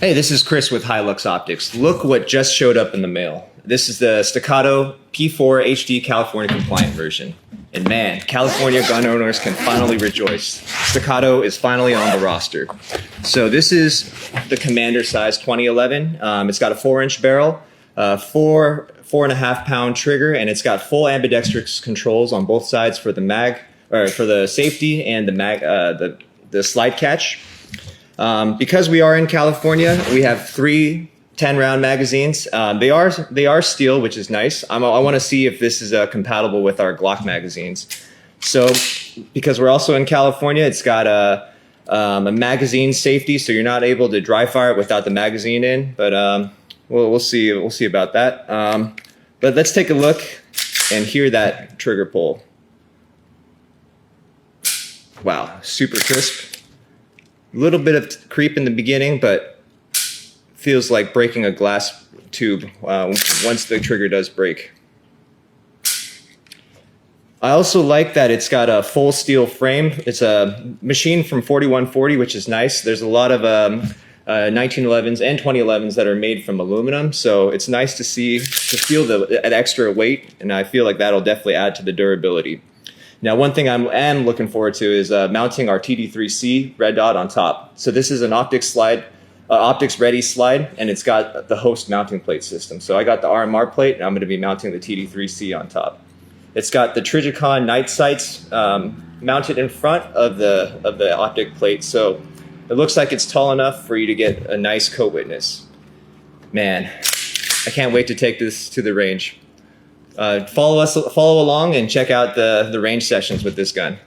Hey, this is Chris with Hi-Lux Optics. Look what just showed up in the mail. This is the Staccato P4 HD California compliant version. And man, California gun owners can finally rejoice. Staccato is finally on the roster. So this is the Commander size 2011. It's got a 4-inch barrel, 4.5 pound trigger, and it's got full ambidextrous controls on both sides for the mag, or for the safety and the mag, the slide catch. Because we are in California, we have 3 10-round magazines. They are steel, which is nice. I want to see if this is compatible with our Glock magazines. So, because we're also in California, it's got a magazine safety, so you're not able to dry fire it without the magazine in. But we'll see. We'll see about that. But let's take a look and hear that trigger pull. Wow, super crisp. A little bit of creep in the beginning, but feels like breaking a glass tube once the trigger does break. I also like that it's got a full steel frame. It's a machine from 4140, which is nice. There's a lot of 1911s and 2011s that are made from aluminum, so it's nice to feel that extra weight, and I feel like that'll definitely add to the durability. Now, one thing I am looking forward to is mounting our TD3C red dot on top. So this is an optics ready slide, and it's got the host mounting plate system. So I got the RMR plate, and I'm going to be mounting the TD3C on top. It's got the Trigicon night sights mounted in front of the optic plate, so it looks like it's tall enough for you to get a nice co-witness. Man, I can't wait to take this to the range. Follow along and check out the range sessions with this gun.